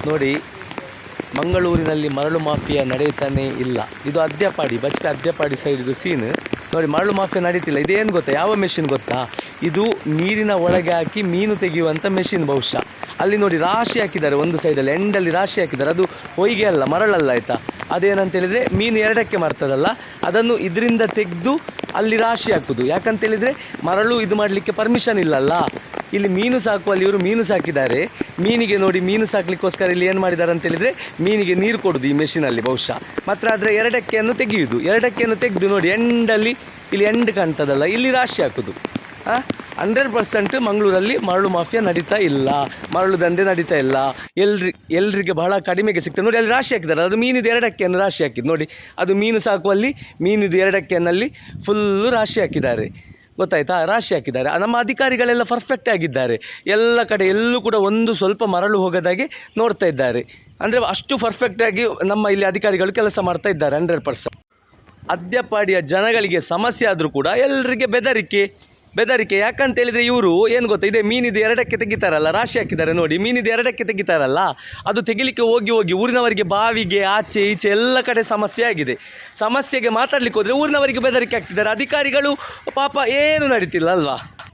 ನೋಡಿ, ಮಂಗಳೂರಿನಲ್ಲಿ ಮರಳು ಮಾಫಿಯಾ ನಡೆಯುತ್ತಾನೆ ಇಲ್ಲ. ಇದು ಅದ್ಯಪಾಡಿ, ಬಜ್ಪೆ ಅದ್ಯಪಾಡಿ ಸೈಡ್ ಇದು ಸೀನ್ ನೋಡಿ. ಮರಳು ಮಾಫಿಯಾ ನಡೀತಿಲ್ಲ. ಇದೇನು ಗೊತ್ತಾ, ಯಾವ ಮೆಷಿನ್ ಗೊತ್ತಾ? ಇದು ನೀರಿನ ಒಳಗೆ ಹಾಕಿ ಮೀನು ತೆಗೆಯುವಂಥ ಮೆಷಿನ್ ಬಹುಶಃ. ಅಲ್ಲಿ ನೋಡಿ ರಾಶಿ ಹಾಕಿದ್ದಾರೆ, ಒಂದು ಸೈಡಲ್ಲಿ ಎಂಡಲ್ಲಿ ರಾಶಿ ಹಾಕಿದ್ದಾರೆ. ಅದು ಹೊಯ್ಗೆ ಅಲ್ಲ, ಮರಳಲ್ಲ ಆಯಿತಾ. ಅದೇನಂತೇಳಿದರೆ ಮೀನು ಎರಡಕ್ಕೆ ಮಾರ್ತದಲ್ಲ, ಅದನ್ನು ಇದರಿಂದ ತೆಗೆದು ಅಲ್ಲಿ ರಾಶಿ ಹಾಕೋದು. ಯಾಕಂತೇಳಿದರೆ ಮರಳು ಇದು ಮಾಡಲಿಕ್ಕೆ ಪರ್ಮಿಷನ್ ಇಲ್ಲಲ್ಲ. ಇಲ್ಲಿ ಮೀನು ಸಾಕುವಲ್ಲಿ ಇವರು ಮೀನು ಸಾಕಿದ್ದಾರೆ. ಮೀನಿಗೆ ನೋಡಿ, ಮೀನು ಸಾಕಲಿಕ್ಕೋಸ್ಕರ ಇಲ್ಲಿ ಏನು ಮಾಡಿದ್ದಾರೆ ಅಂತೇಳಿದರೆ ಮೀನಿಗೆ ನೀರು ಕೊಡೋದು ಈ ಮೆಷಿನಲ್ಲಿ ಬಹುಶಃ. ಮಾತ್ರ ಆದರೆ ಎರಡಕ್ಕೆಯನ್ನು ತೆಗೆಯುವುದು. ಎರಡಕ್ಕೆಯನ್ನು ತೆಗೆದು ನೋಡಿ ಎಂಡಲ್ಲಿ, ಇಲ್ಲಿ ಎಂಡ್ ಕಾಣ್ತದಲ್ಲ, ಇಲ್ಲಿ ರಾಶಿ ಹಾಕೋದು. 100% ಮಂಗಳೂರಲ್ಲಿ ಮರಳು ಮಾಫಿಯಾ ನಡೀತಾ ಇಲ್ಲ, ಮರಳು ದಂಧೆ ನಡೀತಾ ಇಲ್ಲ. ಎಲ್ರಿಗೆ ಬಹಳ ಕಡಿಮೆಗೆ ಸಿಗ್ತದೆ ನೋಡಿ. ಅಲ್ಲಿ ರಾಶಿ ಹಾಕಿದ್ದಾರೆ, ಅದು ಮೀನಿದು ಎರಡಕ್ಕೆಯನ್ನು ರಾಶಿ ಹಾಕಿದ್ದು ನೋಡಿ. ಅದು ಮೀನು ಸಾಕುವಲ್ಲಿ ಮೀನಿದು ಎರಡಕ್ಕೆನಲ್ಲಿ ಫುಲ್ಲು ರಾಶಿ ಹಾಕಿದ್ದಾರೆ, ಗೊತ್ತಾಯ್ತಾ? ರಾಶಿ ಹಾಕಿದ್ದಾರೆ. ನಮ್ಮ ಅಧಿಕಾರಿಗಳೆಲ್ಲ ಪರ್ಫೆಕ್ಟ್ ಆಗಿದ್ದಾರೆ. ಎಲ್ಲ ಕಡೆ ಎಲ್ಲೂ ಕೂಡ ಒಂದು ಸ್ವಲ್ಪ ಮರಳು ಹೋಗೋದಾಗೆ ನೋಡ್ತಾ ಇದ್ದಾರೆ. ಅಂದರೆ ಅಷ್ಟು ಪರ್ಫೆಕ್ಟಾಗಿ ನಮ್ಮ ಇಲ್ಲಿ ಅಧಿಕಾರಿಗಳು ಕೆಲಸ ಮಾಡ್ತಾ ಇದ್ದಾರೆ 100%. ಅದ್ಯಪಾಡಿಯ ಜನಗಳಿಗೆ ಸಮಸ್ಯೆ ಆದರೂ ಕೂಡ ಎಲ್ಲರಿಗೆ ಬೆದರಿಕೆ. ಯಾಕಂತೇಳಿದರೆ ಇವರು ಏನು ಗೊತ್ತಾ, ಇದೇ ಮೀನಿದು ಎರಡಕ್ಕೆ ತೆಗಿತಾರಲ್ಲ, ರಾಶಿ ಹಾಕಿದ್ದಾರೆ ನೋಡಿ. ಮೀನಿದು ಎರಡಕ್ಕೆ ತೆಗಿತಾರಲ್ಲ, ಅದು ತೆಗಿಲಿಕ್ಕೆ ಹೋಗಿ ಊರಿನವರಿಗೆ ಬಾವಿಗೆ ಆಚೆ ಈಚೆ ಎಲ್ಲ ಕಡೆ ಸಮಸ್ಯೆ ಆಗಿದೆ. ಸಮಸ್ಯೆಗೆ ಮಾತಾಡಲಿಕ್ಕೆ ಹೋದರೆ ಊರಿನವರಿಗೆ ಬೆದರಿಕೆ ಆಗ್ತಿದ್ದಾರೆ. ಅಧಿಕಾರಿಗಳು ಪಾಪ ಏನು ನಡೀತಿಲ್ಲ ಅಲ್ವಾ?